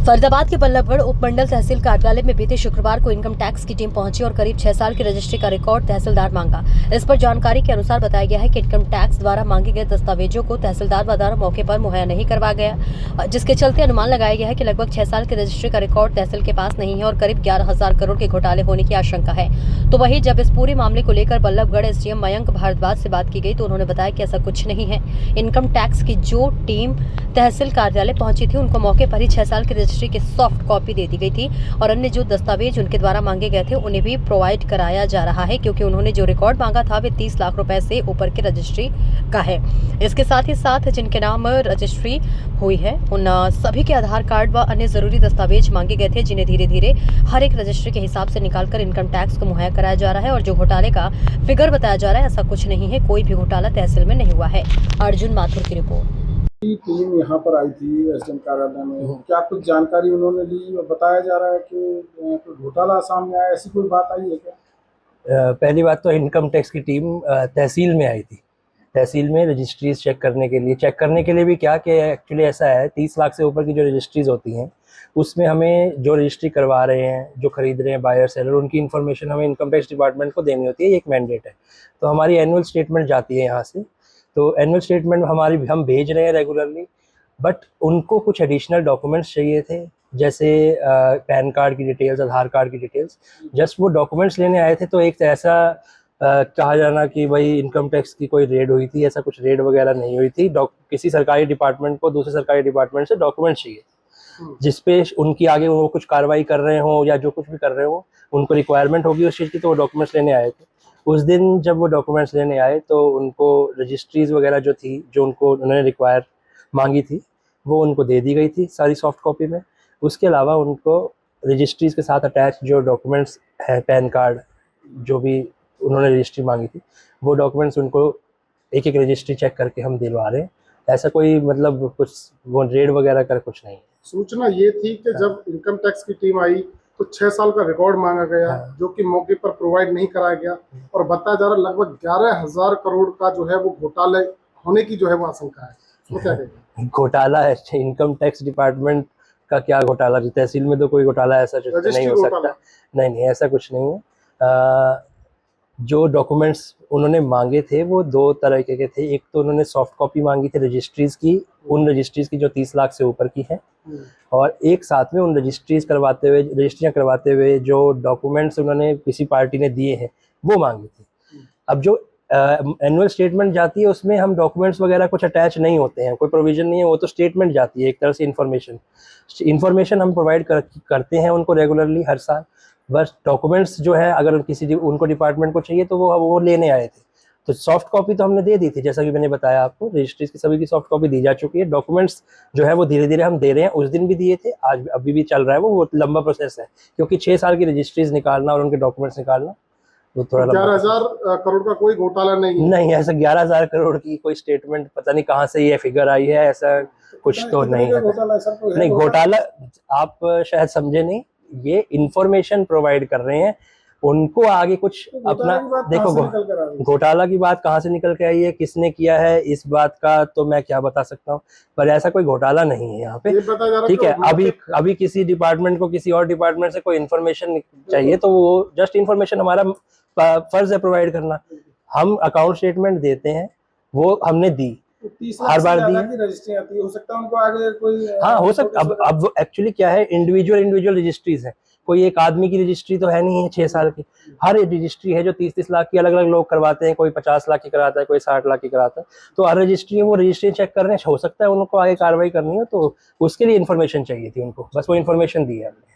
फरीदाबाद के बल्लभगढ़ उपमंडल तहसील कार्यालय में बीते शुक्रवार को इनकम टैक्स की टीम पहुंची और करीब 6 साल की रजिस्ट्री का रिकॉर्ड तहसीलदार मांगा। इस पर जानकारी के अनुसार बताया गया है कि इनकम टैक्स द्वारा मांगे गए दस्तावेजों को तहसीलदार द्वारा मौके पर मुहैया नहीं करवाया गया, जिसके चलते अनुमान लगाया गया है कि लगभग 6 साल की रजिस्ट्री का रिकॉर्ड तहसील के पास नहीं है और करीब 11,000 करोड़ के घोटाले होने की आशंका है। तो वहीं जब इस पूरे मामले को लेकर बल्लभगढ़ एसडीएम मयंक भारद्वाज से बात की गई तो उन्होंने बताया कि ऐसा कुछ नहीं है। इनकम टैक्स की जो टीम तहसील कार्यालय पहुंची थी उनको मौके पर ही 6 साल की रजिस्ट्री की सॉफ्ट कॉपी दे दी गई थी और अन्य जो दस्तावेज उनके द्वारा मांगे गए थे उन्हें भी प्रोवाइड कराया जा रहा है, क्योंकि उन्होंने जो रिकॉर्ड मांगा था वे 30 लाख रुपए से ऊपर की रजिस्ट्री का है। इसके साथ ही साथ जिनके नाम रजिस्ट्री हुई है उन सभी के आधार कार्ड व अन्य जरूरी दस्तावेज मांगे गए थे, जिन्हें धीरे धीरे हर एक रजिस्ट्री के हिसाब से निकालकर इनकम टैक्स को मुहैया कराया जा रहा है। और जो घोटाले का फिगर बताया जा रहा है ऐसा कुछ नहीं है, कोई भी घोटाला तहसील में नहीं हुआ है। अर्जुन माथुर की रिपोर्ट। टीम यहाँ पर आई थी एसडीएम कार्यालय में, क्या कुछ जानकारी उन्होंने ली और बताया जा रहा है कि कोई घोटाला सामने आया, ऐसी कोई बात आई है क्या? पहली बात तो इनकम टैक्स की टीम तहसील में आई थी, तहसील में रजिस्ट्रीज चेक करने के लिए भी क्या कि एक्चुअली ऐसा है 30 लाख से ऊपर की जो रजिस्ट्रीज होती हैं उसमें हमें जो रजिस्ट्री करवा रहे हैं, जो खरीद रहे हैं बायर सेलर, उनकी इन्फॉर्मेशन हमें इनकम टैक्स डिपार्टमेंट को देनी होती है, ये एक मैंडेट है। तो हमारी एनुअल स्टेटमेंट जाती है यहाँ से, तो एनुअल स्टेटमेंट हम भेज रहे हैं रेगुलरली, बट उनको कुछ एडिशनल डॉक्यूमेंट्स चाहिए थे, जैसे पैन कार्ड की डिटेल्स, आधार कार्ड की डिटेल्स। जस्ट वो डॉक्यूमेंट्स लेने आए थे तो एक ऐसा कहा जाना कि भाई इनकम टैक्स की कोई रेड हुई थी, ऐसा कुछ रेड वगैरह नहीं हुई थी। किसी सरकारी डिपार्टमेंट को दूसरे सरकारी डिपार्टमेंट से डॉक्यूमेंट चाहिए जिसपे उनकी आगे वो कुछ कार्रवाई कर रहे हो या जो कुछ भी कर रहे हो उनको रिक्वायरमेंट होगी उस चीज़ की, तो वो डॉक्यूमेंट्स लेने आए थे। उस दिन जब वो डॉक्यूमेंट्स लेने आए तो उनको रजिस्ट्रीज वगैरह जो थी, जो उन्होंने रिक्वायर मांगी थी, वो उनको दे दी गई थी सारी सॉफ्ट कॉपी में। उसके अलावा उनको रजिस्ट्रीज के साथ अटैच जो डॉक्यूमेंट्स हैं, पैन कार्ड, जो भी उन्होंने रजिस्ट्री मांगी थी, वो डॉक्यूमेंट्स उनको एक एक रजिस्ट्री चेक करके हम दिलवा रहे हैं। ऐसा कोई मतलब कुछ वो रेड वगैरह कर कुछ नहीं है। सूचना ये थी कि जब इनकम टैक्स की टीम आई तो 6 साल का रिकॉर्ड मांगा गया, जो कि मौके पर प्रोवाइड नहीं कराया गया और बताया जा रहा लगभग 11,000 करोड़ का जो है वो घोटाले होने की जो है वो आशंका है। वो क्या कहते हैं? घोटाला है इनकम टैक्स डिपार्टमेंट का, क्या घोटाला? तहसील में तो कोई घोटाला ऐसा नहीं हो सकता। नहीं, ऐसा कुछ नहीं है। जो डॉक्यूमेंट्स उन्होंने मांगे थे वो 2 तरह के थे। एक तो उन्होंने सॉफ्ट कॉपी मांगी थी रजिस्ट्रीज की, उन रजिस्ट्रीज की जो 30 लाख से ऊपर की है, और एक साथ में उन रजिस्ट्रियाँ करवाते हुए जो डॉक्यूमेंट्स उन्होंने किसी पार्टी ने दिए हैं वो मांगी थी। अब जो एनुअल स्टेटमेंट जाती है उसमें हम डॉक्यूमेंट्स वगैरह कुछ अटैच नहीं होते हैं, कोई प्रोविजन नहीं है, वो तो स्टेटमेंट जाती है एक तरह से इन्फॉर्मेशन हम प्रोवाइड करते हैं उनको रेगुलरली हर साल। बस डॉक्यूमेंट्स जो है अगर उनको डिपार्टमेंट को चाहिए तो वो लेने आए थे। तो सॉफ्ट कॉपी तो हमने दे दी थी, जैसा कि मैंने बताया आपको, रजिस्ट्रीज की सभी की सॉफ्ट कॉपी दी जा चुकी है। डॉक्यूमेंट्स जो है वो धीरे धीरे हम दे रहे हैं, उस दिन भी दिए थे, आज अभी भी चल रहा है, वो लंबा प्रोसेस है, क्योंकि 6 साल की रजिस्ट्रीज निकालना और उनके डॉक्यूमेंट्स निकालना वो थोड़ा 11,000 करोड़ का कोई घोटाला नहीं ऐसा 11,000 करोड़ की कोई स्टेटमेंट पता नहीं कहाँ से ये फिगर आई है, ऐसा कुछ तो नहीं है। नहीं, घोटाला आप शायद समझे नहीं, ये इंफॉर्मेशन प्रोवाइड कर रहे हैं उनको, आगे कुछ अपना देखो। घोटाला की बात कहाँ से निकल के आई है, किसने किया है, इस बात का तो मैं क्या बता सकता हूँ, पर ऐसा कोई घोटाला नहीं है यहाँ पे। ठीक है, अभी किसी डिपार्टमेंट को किसी और डिपार्टमेंट से कोई इन्फॉर्मेशन चाहिए तो वो जस्ट इन्फॉर्मेशन हमारा फर्ज है प्रोवाइड करना। हम अकाउंट स्टेटमेंट देते हैं, वो हमने दी, हर बार दी। रजिस्ट्री आती है, हो सकता है उनको आगे कोई हो सकता। अब एक्चुअली क्या है, इंडिविजुअल रजिस्ट्रीज है, कोई एक आदमी की रजिस्ट्री तो है नहीं है 6 साल की। हर रजिस्ट्री है जो 30-30 लाख की, अलग अलग लोग करवाते हैं, कोई 50 लाख की कराता है, कोई 60 लाख की कराता है। तो हर रजिस्ट्री वो रजिस्ट्री चेक कर रहे हैं, हो सकता है उनको आगे कार्रवाई करनी हो, तो उसके लिए इन्फॉर्मेशन चाहिए थी उनको, बस वो इन्फॉर्मेशन दी है हमने।